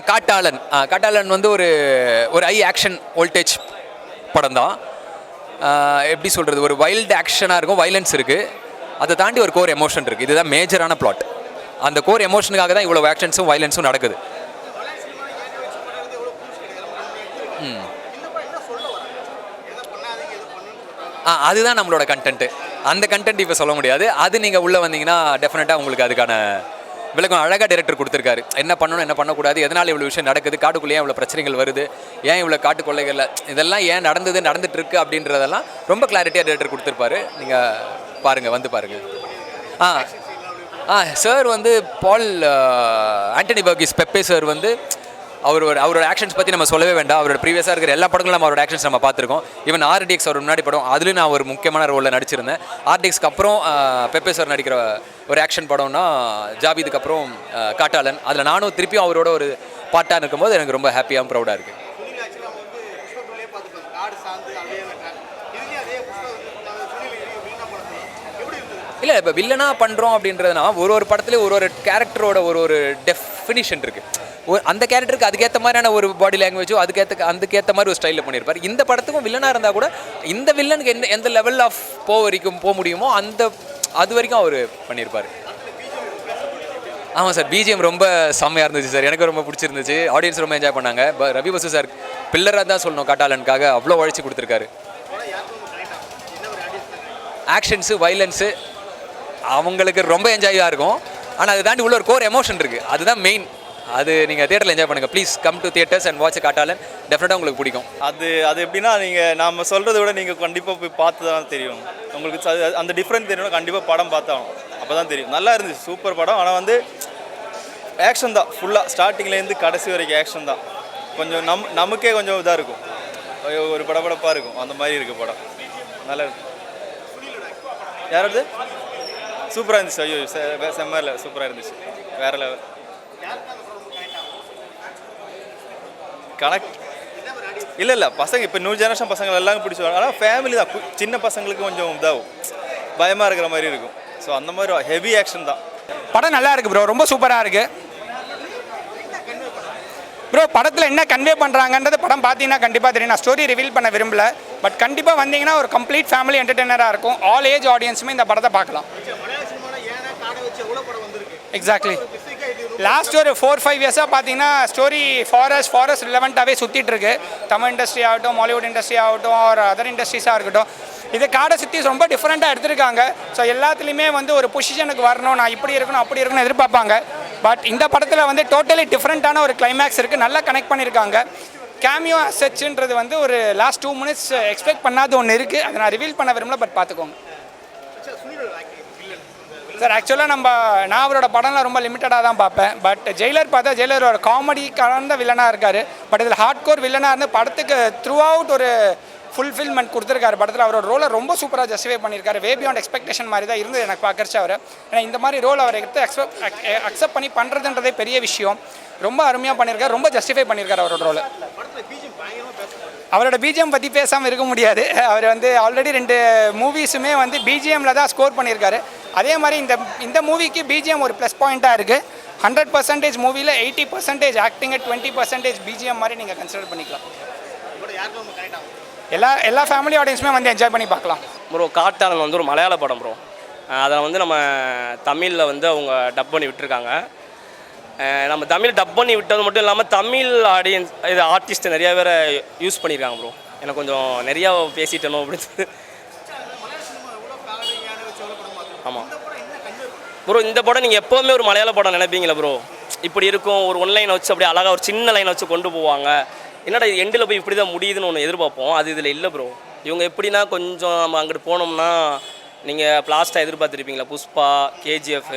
காட்டாளன். காட்டாளன் வந்து ஒரு ஒரு ஹை ஆக்ஷன் வோல்டேஜ் படம் தான். எப்படி சொல்கிறது, ஒரு வைல்டு ஆக்ஷனாக இருக்கும், வைலன்ஸ் இருக்குது, அதை தாண்டி ஒரு கோர் எமோஷன் இருக்குது. இதுதான் மேஜரான பிளாட். அந்த கோர் எமோஷனுக்காக தான் இவ்வளோ ஆக்ஷன்ஸும் வைலன்ஸும் நடக்குது. அதுதான் நம்மளோட கண்டென்ட்டு. அந்த கண்டென்ட் இப்போ சொல்ல முடியாது. அது நீங்கள் உள்ளே வந்தீங்கன்னா டெஃபினட்டாக உங்களுக்கு அதுக்கான விளக்கம் அழகாக டைரக்டர் கொடுத்துருக்காரு. என்ன பண்ணணும், என்ன பண்ணக்கூடாது, எதனால் இவ்வளோ விஷயம் நடக்குது, காட்டுக்குள்ளே ஏன் இவ்வளோ பிரச்சனைகள் வருது, ஏன் இவ்வளோ காட்டு கொள்ளைகள், இதெல்லாம் ஏன் நடந்துட்டு இருக்கு அப்படின்றதெல்லாம் ரொம்ப கிளாரிட்டியாக டைரக்டர் கொடுத்துருப்பாரு. நீங்கள் பாருங்கள், வந்து பாருங்கள். சார் வந்து பால் ஆண்டனி வர்கீஸ் பெப்பே சார் வந்து அவரோட ஆக்ஷன்ஸ் பற்றி நம்ம சொல்லவே வேண்டாம். அவரோட ப்ரீவியஸாக இருக்கிற எல்லா படங்களும் அவரோட ஆக்ஷன்ஸ் நம்ம பார்த்துருக்கோம். ஈவன் ஆர்டிஎக்ஸ் அவர் முன்னாடி படம், அதுலேயும் நான் ஒரு முக்கியமான ரோலில் நடிச்சிருந்தேன். ஆர்டிஎக்ஸ்க்கு அப்புறம் பெப்பே சார் நடிக்கிற ஒரு ஆக்ஷன் படம்னா ஜாபீதுக்கு அப்புறம் காட்டாளன். அதில் நானும் திருப்பியும் அவரோட ஒரு பாட்டாக இருக்கும்போது எனக்கு ரொம்ப ஹாப்பியாக ப்ரௌடாக இருக்குது. இல்லை, இப்போ வில்லனாக பண்ணுறோம் அப்படின்றதுனா ஒரு படத்துலேயும் ஒரு கேரக்டரோட ஒரு டெஃபினிஷன் இருக்குது. அந்த கேரக்டருக்கு அதுக்கேற்ற மாதிரியான ஒரு பாடி லாங்குவேஜோ அதுக்கேற்ற மாதிரி ஒரு ஸ்டைலில் பண்ணியிருப்பார். இந்த படத்துக்கும் வில்லனாக இருந்தால் கூட இந்த வில்லனுக்கு எந்த லெவல் ஆஃப் போக முடியுமோ அது வரைக்கும் அவர் பண்ணியிருப்பார். ஆமாம் சார், பிஜிஎம் ரொம்ப செம்மையாக இருந்துச்சு சார். எனக்கு ரொம்ப பிடிச்சிருந்துச்சு. ஆடியன்ஸ் ரொம்ப என்ஜாய் பண்ணாங்க. ரவி பசு சார் பில்லராக தான் சொல்லணும், காட்டாளனுக்காக அவ்வளோ உழைச்சி கொடுத்துருக்காரு. ஆக்ஷன்ஸு, வைலன்ஸு அவங்களுக்கு ரொம்ப என்ஜாயாக இருக்கும். ஆனால் அதை தாண்டி உள்ள ஒரு கோர் எமோஷன் இருக்குது. அதுதான் மெயின். அது நீங்கள் தியேட்டரில் என்ஜாய் பண்ணுங்கள். Please come to theatres and watch Kaattalan. டெஃபினட்டாக உங்களுக்கு பிடிக்கும். அது எப்படின்னா, நீங்கள் நம்ம சொல்கிறத விட நீங்கள் கண்டிப்பாக போய் பார்த்து தான் தெரியும். உங்களுக்கு அந்த டிஃப்ரெண்ட் தெரியணும். கண்டிப்பாக படம் பார்த்தாலும் அப்போ தான் தெரியும். நல்லா இருந்துச்சு, சூப்பர் படம். ஆனால் வந்து ஆக்ஷன் தான் ஃபுல்லாக, ஸ்டார்டிங்லேருந்து கடைசி வரைக்கும் ஆக்ஷன் தான். கொஞ்சம் நமக்கே கொஞ்சம் இதாக இருக்கும், ஒரு படப்படப்பாக இருக்கும். அந்த மாதிரி இருக்குது படம். நல்லா இருக்கு. யாராவது சூப்பராக இருந்துச்சு. ஐயோ செம்ம சூப்பராக இருந்துச்சு, வேறு லெவல். கனெக்ட் இல்லை பசங்க இப்போ நியூ ஜெனரேஷன் பசங்க எல்லாம் பிடிச்சிருவாங்க. ஆனால் ஃபேமிலி தான், சின்ன பசங்களுக்கு கொஞ்சம் இதாகும், பயமாக இருக்கிற மாதிரி இருக்கும். ஸோ அந்த மாதிரி ஹெவி ஆக்ஷன் தான். படம் நல்லா இருக்குது ப்ரோ, ரொம்ப சூப்பராக இருக்குது ப்ரோ. படத்தில் என்ன கன்வே பண்ணுறாங்கன்றது படம் பார்த்தீங்கன்னா கண்டிப்பாக தெரியும். நான் ஸ்டோரி ரிவீல் பண்ண விரும்பல, பட் கண்டிப்பாக வந்தீங்கன்னா ஒரு கம்ப்ளீட் ஃபேமிலி என்டர்டெய்னராக இருக்கும். ஆல் ஏஜ் ஆடியன்ஸுமே இந்த படத்தை பார்க்கலாம். எக்ஸாக்ட்லி. லாஸ்ட் ஒரு 4-5 இயர்ஸாக பார்த்தீங்கன்னா ஸ்டோரி ஃபாரஸ்ட் ரிலவெண்ட்டாகவே சுற்றிட்டு இருக்கு. தமிழ் இண்டஸ்ட்ரி ஆகட்டும், மாலிவுட் இண்டஸ்ட்ரி ஆகட்டும், ஒரு அதர் இண்டஸ்ட்ரீஸாக இருக்கட்டும், இது காடை சுற்றி ரொம்ப டிஃப்ரெண்ட்டாக எடுத்திருக்காங்க. ஸோ எல்லாத்துலேயுமே வந்து ஒரு பொசிஷனுக்கு வரணும், நான் இப்படி இருக்கணும் அப்படி இருக்கணும் எதிர்பார்ப்பாங்க. பட் இந்த படத்தில் வந்து டோட்டலி டிஃப்ரெண்ட்டான ஒரு கிளைமேக்ஸ் இருக்குது, நல்லா கனெக்ட் பண்ணியிருக்காங்க. கேமியோ அசெட்ஸுன்றது வந்து ஒரு லாஸ்ட் 2 minutes எக்ஸ்பெக்ட் பண்ணாத ஒன்று இருக்குது. அதை நான் ரிவீல் பண்ண விரும்பல, பட் பார்த்துக்கோங்க சார். ஆக்சுவலாக நான் அவரோட படம்லாம் ரொம்ப லிமிட்டடாக தான் பார்ப்பேன். பட் ஜெயிலர் பார்த்தா ஜெயிலர் ஒரு காமெடி கலந்த வில்லனாக இருக்கார். பட் இதில் ஹார்ட் கோர் வில்லனாக இருந்து படத்துக்கு த்ரூ அவுட் ஒரு ஃபுல்ஃபில்மெண்ட் கொடுத்துருக்காரு. படத்தில் அவரோட ரோலை ரொம்ப சூப்பராக ஜஸ்டிஃபை பண்ணியிருக்காரு. வே பியாண்ட் எக்ஸ்பெக்டேஷன் மாதிரி தான் இருந்தது எனக்கு பார்க்கறச்சு அவர். ஏன்னா இந்த மாதிரி ரோல் அவர் எடுத்து அக்செப்ட் பண்ணி பண்ணுறதுன்றதே பெரிய விஷயம். ரொம்ப அருமையாக பண்ணியிருக்காரு, ரொம்ப ஜஸ்டிஃபை பண்ணியிருக்காரு அவரோட ரோலை. அவரோட பிஜிஎம் பற்றி பேசாமல் இருக்க முடியாது. அவர் வந்து ஆல்ரெடி 2 மூவிஸுமே வந்து பிஜிஎம்மில் தான் ஸ்கோர் பண்ணியிருக்காரு. அதே மாதிரி இந்த மூவிக்கு பிஜிஎம் ஒரு ப்ளஸ் பாயிண்ட்டாக இருக்குது. 100% மூவியில் 80% ஆக்டிங்கு, 20% பிஜிஎம் மாதிரி நீங்கள் கன்சிடர் பண்ணிக்கலாம். எல்லா ஃபேமிலி ஆடியன்ஸுமே வந்து என்ஜாய் பண்ணி பார்க்கலாம் ப்ரோ. காட்டாளன் வந்து ஒரு மலையாள படம் ப்ரோ. அதை வந்து நம்ம தமிழில் வந்து அவங்க டப் பண்ணி விட்டுருக்காங்க. நம்ம தமிழ் டப் பண்ணி விட்டது மட்டும் இல்லாமல் தமிழ் ஆடியன்ஸ் இது ஆர்டிஸ்ட்டு நிறையா பேரை யூஸ் பண்ணியிருக்காங்க ப்ரோ. எனக்கு கொஞ்சம் நிறையா பேசிட்டணும் அப்படின்னு. ஆமாம் ப்ரோ, இந்த படம் நீங்கள் எப்போவுமே ஒரு மலையாள படம் நினைப்பீங்களா ப்ரோ? இப்படி இருக்கும், ஒரு ஒன்லைனை வச்சு அப்படியே அழகாக ஒரு சின்ன லைனை வச்சு கொண்டு போவாங்க. என்னடா இது எண்டில் போய் இப்படி தான் முடியுதுன்னு ஒன்று எதிர்பார்ப்போம். அது இதில் இல்லை ப்ரோ. இவங்க எப்படின்னா கொஞ்சம் நம்ம அங்கிட்டு போனோம்னா நீங்கள் பிளாஸ்ட்டாக எதிர்பார்த்துருப்பீங்களா, புஷ்பா, கேஜிஎஃப்,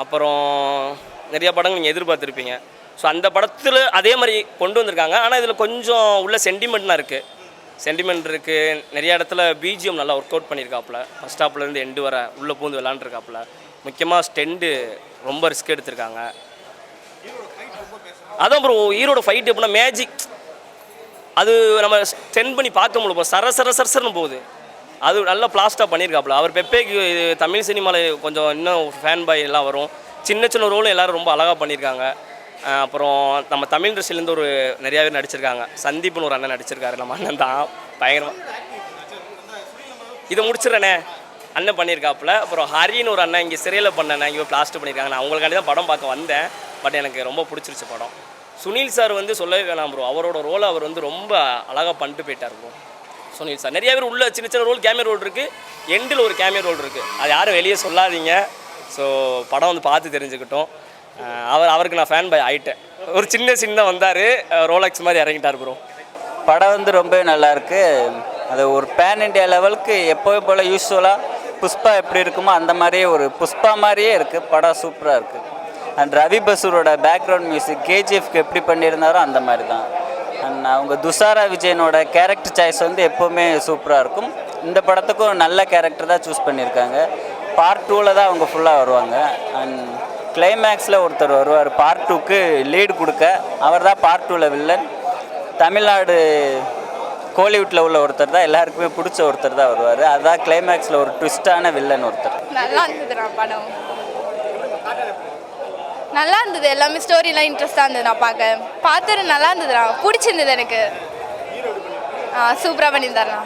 அப்புறம் நிறையா படங்கள் நீங்கள் எதிர்பார்த்துருப்பீங்க. ஸோ அந்த படத்தில் அதே மாதிரி கொண்டு வந்திருக்காங்க. ஆனால் இதில் கொஞ்சம் உள்ள சென்டிமெண்ட்லாம் இருக்குது, சென்டிமெண்ட் இருக்குது. நிறைய இடத்துல பிஜிஎம் நல்லா ஒர்க் அவுட் பண்ணியிருக்காப்புல. ஃபஸ்ட் ஹாப்லேருந்து எண்டு வர உள்ளே பூந்து விளாண்டுருக்காப்புல. முக்கியமாக ஸ்டெண்டு ரொம்ப ரிஸ்க் எடுத்திருக்காங்க. அதான் ப்ரோ, ஹீரோட ஃபைட் எப்படின்னா மேஜிக், அது நம்ம ஸ்டெண்ட் பண்ணி பார்க்க முடியும். சரசரன்னு போகுது. அது நல்லா பிளாஸ்டாக பண்ணியிருக்காப்புல. அவர் பெப்பேக்கு தமிழ் சினிமாவில் கொஞ்சம் இன்னும் ஃபேன் பாய் எல்லாம் வரும். சின்ன ரோலும் எல்லோரும் ரொம்ப அழகாக பண்ணியிருக்காங்க. அப்புறம் நம்ம தமிழ் இண்டஸ்ட்ரியிலேருந்து ஒரு நிறையா பேர் நடிச்சிருக்காங்க. சந்தீப்னு ஒரு அண்ணன் நடிச்சிருக்காரு, நம்ம அண்ணன் தான் பயங்கரமாக. இதை முடிச்சிடறேனே அண்ணன் பண்ணியிருக்காப்புல. அப்புறம் ஹரின்னு ஒரு அண்ணன் இங்கே சிறையில் பண்ணேன், இங்கே பிளாஸ்ட் பண்ணியிருக்காங்க. நான் அவங்களுக்காண்டி தான் படம் பார்க்க வந்தேன். பட் எனக்கு ரொம்ப பிடிச்சிருச்சு படம். சுனில் சார் வந்து சொல்லவே வேணாம் ப்ரோ, அவரோட ரோலை அவர் வந்து ரொம்ப அழகாக பண்ணிட்டு போயிட்டார் ப்ரோ. சுனில் சார் நிறைய பேர் உள்ள சின்ன சின்ன ரோல், கேமியோ ரோல் இருக்குது, எண்டில் ஒரு கேமியோ ரோல் இருக்குது. அது யாரும் வெளியே சொல்லாதீங்க. ஸோ படம் வந்து பார்த்து தெரிஞ்சுக்கிட்டோம். அவருக்கு நான் ஃபேன் பை ஆகிட்டேன். ஒரு சின்ன வந்தார், ரோலக்ஸ் மாதிரி இறங்கிட்டார் ப்ரோ. படம் வந்து ரொம்ப நல்லாயிருக்கு. அது ஒரு பேன் இண்டியா லெவலுக்கு எப்போவும் போல் யூஸ்வலாக புஷ்பா எப்படி இருக்குமோ அந்த மாதிரியே ஒரு புஷ்பா மாதிரியே இருக்குது. படம் சூப்பராக இருக்குது. அண்ட் ரவி பசூரோட பேக்ரவுண்ட் மியூசிக் கேஜிஎஃப்க்கு எப்படி பண்ணியிருந்தாரோ அந்த மாதிரி தான். அண்ட் அவங்க துஷாரா விஜயனோட கேரக்டர் சாய்ஸ் வந்து எப்போவுமே சூப்பராக இருக்கும். இந்த படத்துக்கும் நல்ல கேரக்டர் தான் சூஸ் பண்ணியிருக்காங்க. பார்ட் 2ல் தான் அவங்க ஃபுல்லாக வருவாங்க. அண்ட் கிளைமேக்ஸில் ஒருத்தர் வருவார் பார்ட் 2க்கு லீடு கொடுக்க. அவர் தான் பார்ட் 2ல் வில்லன். தமிழ்நாடு கோலிவுட்டில் உள்ள ஒருத்தர் தான், எல்லாருக்குமே பிடிச்ச ஒருத்தர் தான் வருவார். அதுதான் கிளைமேக்ஸில் ஒரு ட்விஸ்டான வில்லன் ஒருத்தர். நல்லா இருந்ததுண்ணா படம், நல்லா இருந்தது. எல்லாமே ஸ்டோரிலாம் இன்ட்ரெஸ்டாக இருந்தது. நான் பார்த்துட்டு நல்லா இருந்ததுண்ணா, பிடிச்சிருந்தது எனக்கு. சூப்பராக பண்ணியிருந்தாருண்ணா.